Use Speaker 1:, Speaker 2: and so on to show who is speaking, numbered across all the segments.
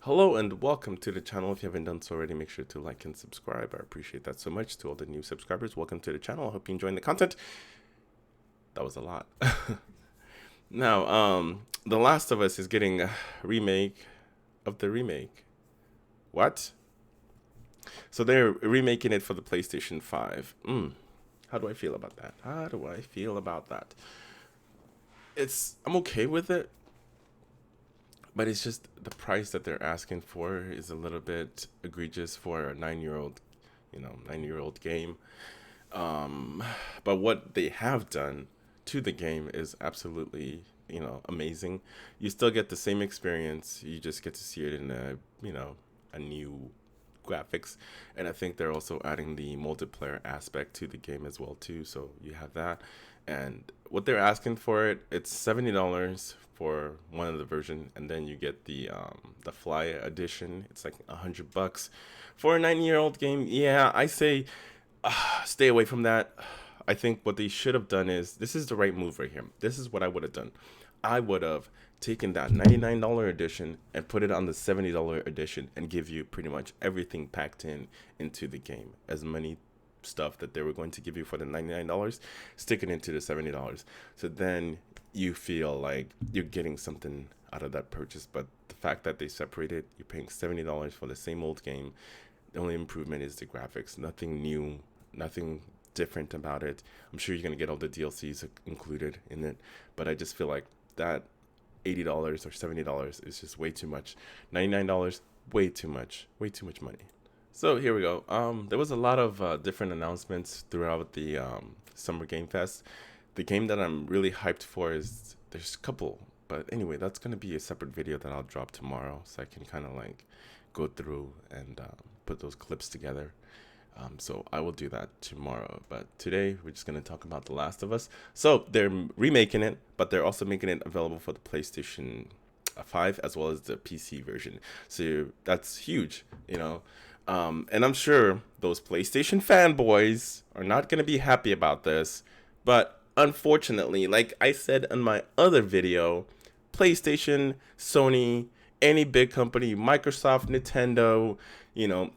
Speaker 1: Hello and welcome to the channel. If you haven't done so already, make sure to like and subscribe. I appreciate that so much. To all the new subscribers, welcome to the channel. I hope you're enjoying the content. That was a lot. Now, The Last of Us is getting a remake of the remake. What? So they're remaking it for the PlayStation 5. How do I feel about that? How do I feel about that? I'm okay with it, but it's just the price that they're asking for is a little bit egregious for a 9-year-old, 9-year-old game. Um, but what they have done to the game is absolutely, amazing. You still get the same experience. You just get to see it in a new graphics. And I think they're also adding the multiplayer aspect to the game as well too. So you have that. And what they're asking for it's $70 for one of the version, and then you get the Fly edition. It's like $100 for a 9-year-old game. Yeah, I say stay away from that. I think what they should have done is this is the right move right here. This is what I would have done. I would have taken that $99 edition and put it on the $70 edition and give you pretty much everything packed into the game. As many stuff that they were going to give you for the $99, stick it into the $70. So then you feel like you're getting something out of that purchase. But the fact that they separated, you're paying $70 for the same old game. The only improvement is the graphics. Nothing new, nothing different about it. I'm sure you're going to get all the DLCs included in it, but I just feel like that $80 or $70 is just way too much. $99, way too much money. So here we go. There was a lot of different announcements throughout the Summer Game Fest. The game that I'm really hyped for there's a couple, but anyway, that's gonna be a separate video that I'll drop tomorrow, so I can kind of like go through and put those clips together. So I will do that tomorrow. But today we're just gonna talk about The Last of Us. So they're remaking it, but they're also making it available for the PlayStation 5 as well as the PC version. So that's huge. And I'm sure those PlayStation fanboys are not gonna be happy about this, but unfortunately, like I said in my other video, PlayStation, Sony, any big company, Microsoft, Nintendo,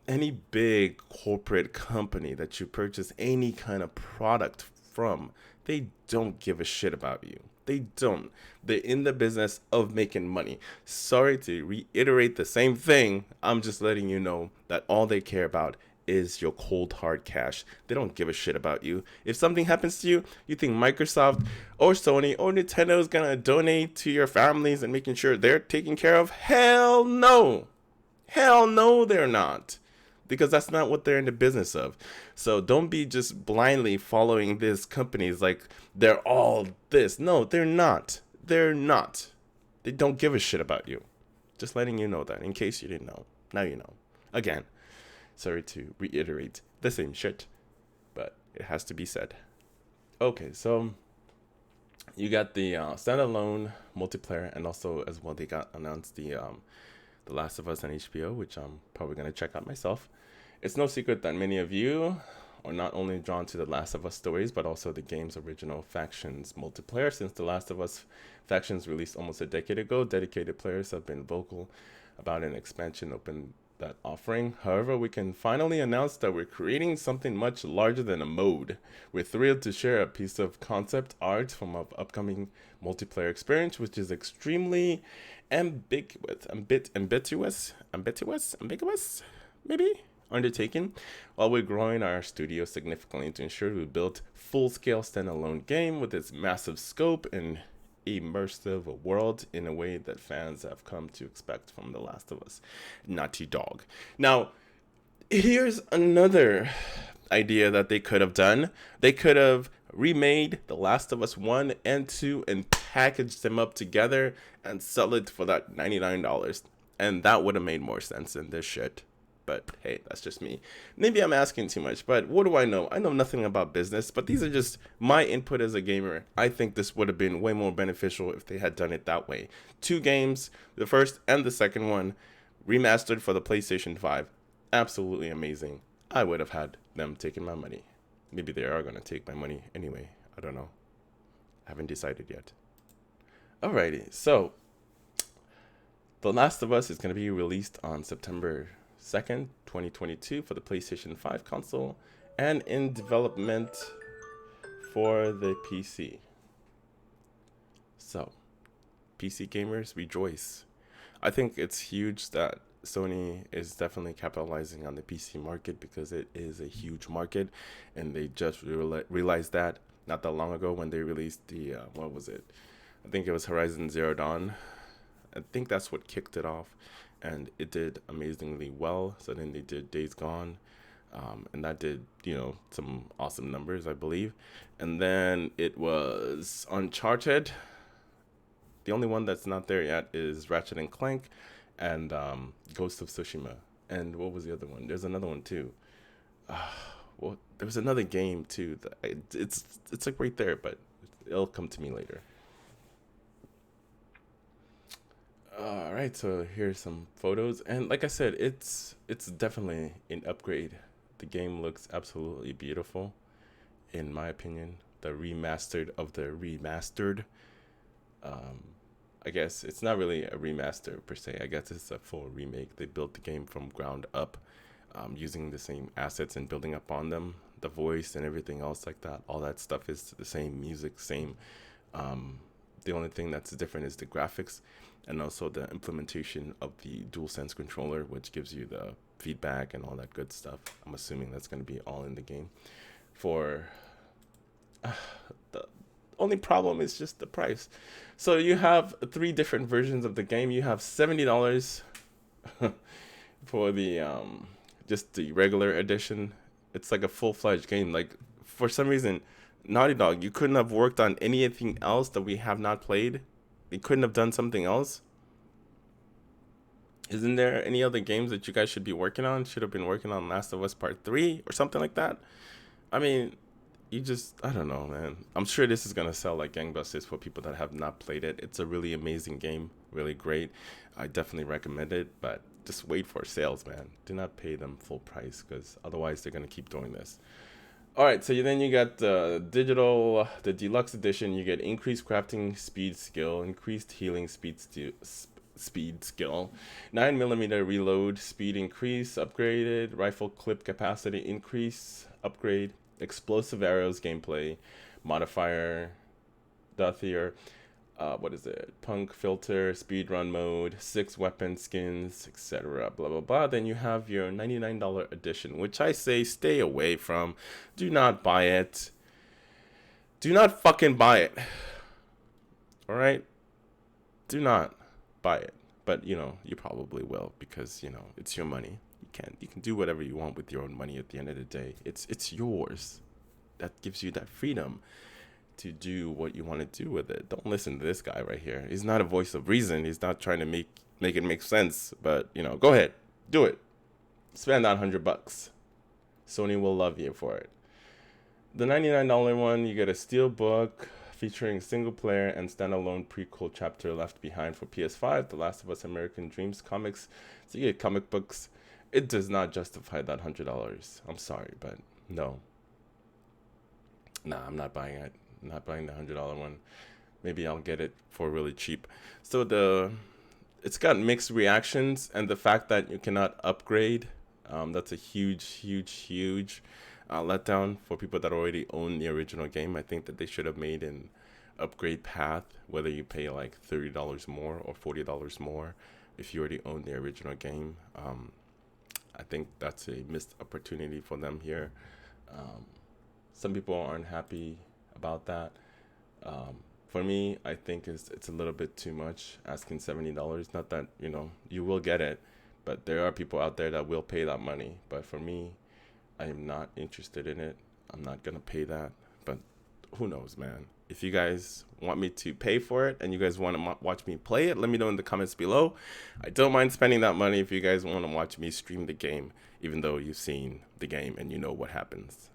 Speaker 1: any big corporate company that you purchase any kind of product from, they don't give a shit about you. They don't. They're in the business of making money. Sorry to reiterate the same thing. I'm just letting you know that all they care about is your cold hard cash. They don't give a shit about you. If something happens to you, you think Microsoft or Sony or Nintendo is gonna donate to your families and making sure they're taken care of? Hell no. Hell no, they're not. Because that's not what they're in the business of. So don't be just blindly following these companies like they're all this. No, they're not. They're not. They don't give a shit about you. Just letting you know that in case you didn't know. Now you know. Again, sorry to reiterate the same shit, but it has to be said. Okay, so you got the standalone multiplayer, and also as well they got announced the Last of Us on HBO, which I'm probably gonna check out myself. It's no secret that many of you are not only drawn to the Last of Us stories, but also the game's original factions multiplayer. Since the Last of Us factions released almost a decade ago, dedicated players have been vocal about an expansion open that offering. However, we can finally announce that we're creating something much larger than a mode. We're thrilled to share a piece of concept art from our upcoming multiplayer experience, which is extremely ambiguous, maybe, undertaking, while we're growing our studio significantly to ensure we build full-scale standalone game with its massive scope and immersive world in a way that fans have come to expect from The Last of Us, Naughty Dog. Now, here's another idea that they could have done. They could have remade The Last of Us 1 and 2 and packaged them up together and sell it for that $99. And that would have made more sense than this shit. But hey, that's just me. Maybe I'm asking too much, but what do I know? I know nothing about business, but these are just my input as a gamer. I think this would have been way more beneficial if they had done it that way. 2 games, the first and the second one, remastered for the PlayStation 5. Absolutely amazing. I would have had them taking my money. Maybe they are going to take my money anyway. I don't know. I haven't decided yet. Alrighty, so The Last of Us is going to be released on September 2nd, 2022 for the PlayStation 5 console and in development for the PC. So, PC gamers, rejoice. I think it's huge that Sony is definitely capitalizing on the PC market because it is a huge market, and they just realized that not that long ago when they released the what was it? I think it was Horizon Zero Dawn. I think that's what kicked it off, and it did amazingly well. So then they did Days Gone, and that did some awesome numbers, I believe. And then it was Uncharted. The only one that's not there yet is Ratchet and Clank, and Ghost of Tsushima. And what was the other one? There's another one too. Well, there was another game too. It's like right there, but it'll come to me later. All right, so here's some photos, and like I said, it's definitely an upgrade. The game looks absolutely beautiful, in my opinion. The remastered of the remastered. Um, I guess it's not really a remaster per se. I guess it's a full remake. They built the game from ground up, using the same assets and building up on them. The voice and everything else like that. All that stuff is the same music, same. Um, the only thing that's different is the graphics and also the implementation of the DualSense controller, which gives you the feedback and all that good stuff. I'm assuming that's going to be all in the game. For the only problem is just the price. So you have three different versions of the game. You have $70 for the just the regular edition. It's like a full-fledged game. Like for some reason, Naughty Dog, you couldn't have worked on anything else that we have not played. You couldn't have done something else. Isn't there any other games that you guys should be working on? Should have been working on Last of Us Part 3 or something like that? I mean, I don't know, man. I'm sure this is going to sell like gangbusters for people that have not played it. It's a really amazing game, really great. I definitely recommend it, but just wait for sales, man. Do not pay them full price because otherwise they're going to keep doing this. All right, so then you got the the deluxe edition. You get increased crafting speed skill, increased healing speed skill, 9mm reload speed increase, upgraded rifle clip capacity increase, upgrade, explosive arrows gameplay, modifier, Dothier, what is it? Punk filter, speedrun mode, 6 weapon skins, etc. Blah blah blah. Then you have your $99 edition, which I say stay away from. Do not buy it. Do not fucking buy it. All right? Do not buy it. But you probably will because it's your money. You can do whatever you want with your own money at the end of the day. It's yours. That gives you that freedom to do what you want to do with it. Don't listen to this guy right here. He's not a voice of reason. He's not trying to make it make sense. But go ahead, do it. Spend that $100. Sony will love you for it. The $99 one, you get a steel book featuring single player and standalone prequel chapter Left Behind for PS5, The Last of Us American Dreams comics. So you get comic books. It does not justify that $100. I'm sorry, but no. Nah, I'm not buying it. I'm not buying the $100 one. Maybe I'll get it for really cheap. So it's got mixed reactions, and the fact that you cannot upgrade, that's a huge letdown for people that already own the original game. I think that they should have made an upgrade path, whether you pay like $30 more or $40 more if you already own the original game. I think that's a missed opportunity for them here. Some people aren't happy about that. For me, I think it's a little bit too much, asking $70. Not that you will get it, but there are people out there that will pay that money. But for me, I am not interested in it. I'm not gonna pay that. But who knows, man? If you guys want me to pay for it and you guys want to watch me play it, let me know in the comments below. I don't mind spending that money if you guys want to watch me stream the game, even though you've seen the game and you know what happens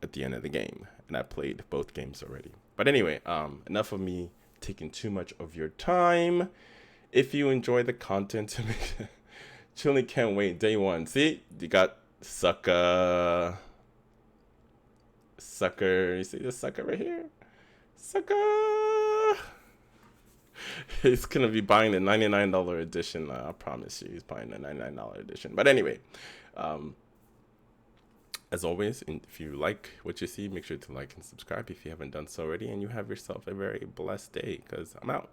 Speaker 1: at the end of the game. And I played both games already. But anyway, enough of me taking too much of your time. If you enjoy the content, truly can't wait. Day one. See, you got sucker. You see the sucker right here? Sucker. He's gonna be buying the $99 edition. I promise you, he's buying the $99 edition. But anyway, um, as always, if you like what you see, make sure to like and subscribe if you haven't done so already, and you have yourself a very blessed day. Cause I'm out.